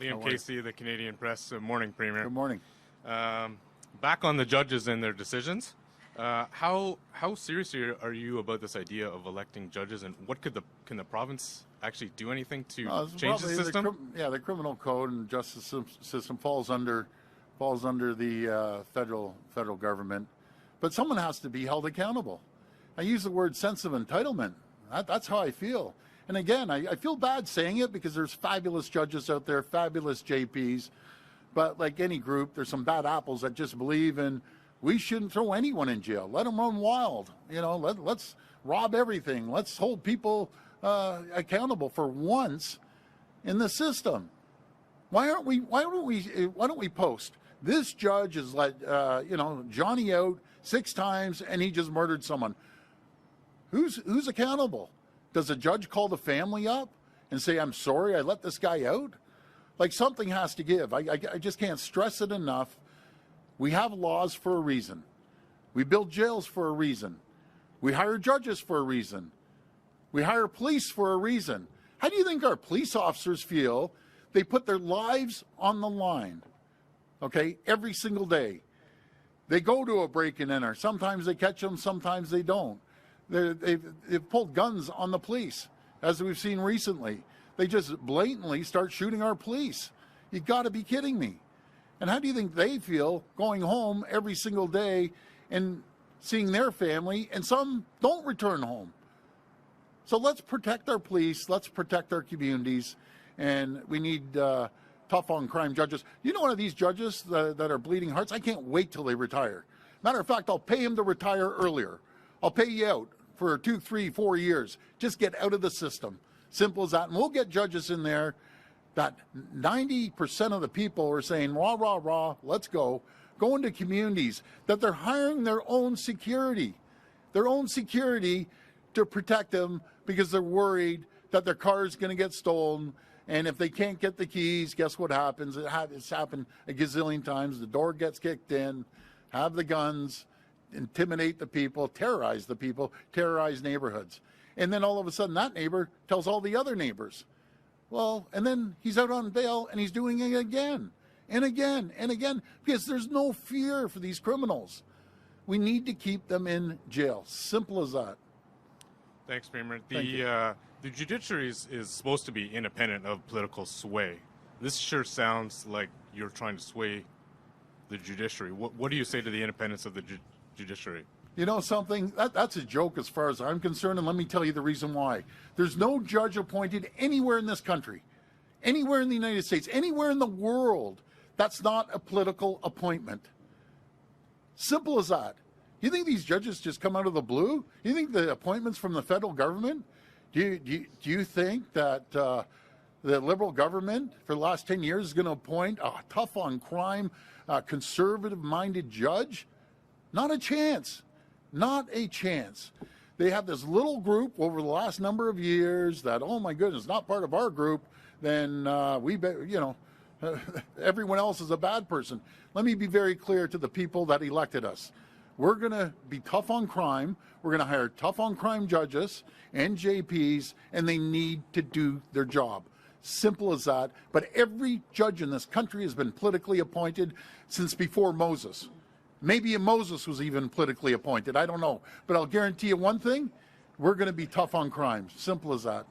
Liam Casey, the Canadian Press. Morning, Premier. Good morning. Back on the judges and their decisions. How serious are you about this idea of electing judges, and what can the province actually do anything to change the system? The criminal code and justice system falls under the federal government, but someone has to be held accountable. I use the word sense of entitlement. That's how I feel. And again, I feel bad saying it because there's fabulous judges out there, fabulous JPs, but like any group, there's some bad apples that just believe in we shouldn't throw anyone in jail. Let them run wild. Let's rob everything. Let's hold people accountable for once in the system. Why don't we post this judge is let Johnny out 6 times and he just murdered someone? Who's accountable? Does a judge call the family up and say, I'm sorry, I let this guy out? Like, something has to give. I just can't stress it enough. We have laws for a reason. We build jails for a reason. We hire judges for a reason. We hire police for a reason. How do you think our police officers feel? They put their lives on the line, okay, every single day. They go to a break and enter. Sometimes they catch them, sometimes they don't. They've pulled guns on the police, as we've seen recently. They just blatantly start shooting our police. You got to be kidding me. And how do you think they feel going home every single day and seeing their family, and some don't return home? So let's protect our police, let's protect our communities, and we need tough on crime judges. You know, one of these judges that are bleeding hearts, I can't wait till they retire. Matter of fact, I'll pay him to retire earlier. I'll pay you out for 2, 3, 4 years. Just get out of the system. Simple as that. And we'll get judges in there that 90% of the people are saying, rah, rah, rah, let's go. Go into communities that they're hiring their own security to protect them because they're worried that their car is going to get stolen. And if they can't get the keys, guess what happens? It's happened a gazillion times. The door gets kicked in, have the guns, intimidate the people, terrorize neighborhoods. And then all of a sudden that neighbor tells all the other neighbors. Well, and then he's out on bail and he's doing it again and again and again because there's no fear for these criminals. We need to keep them in jail. Simple as that. Thanks, Premier. The judiciary is supposed to be independent of political sway. This sure sounds like you're trying to sway the judiciary. What do you say to the independence of the judiciary? You know something? That's a joke as far as I'm concerned, and let me tell you the reason why. There's no judge appointed anywhere in this country, anywhere in the United States, anywhere in the world that's not a political appointment. Simple as that. You think these judges just come out of the blue? You think the appointments from the federal government? Do you think that the Liberal government for the last 10 years is going to appoint a tough on crime, conservative-minded judge? Not a chance. Not a chance. They have this little group over the last number of years that, oh my goodness, not part of our group, then everyone else is a bad person. Let me be very clear to the people that elected us. We're going to be tough on crime. We're going to hire tough on crime judges and JPs, and they need to do their job. Simple as that. But every judge in this country has been politically appointed since before Moses. Maybe Moses was even politically appointed. I don't know. But I'll guarantee you one thing, we're going to be tough on crime. Simple as that.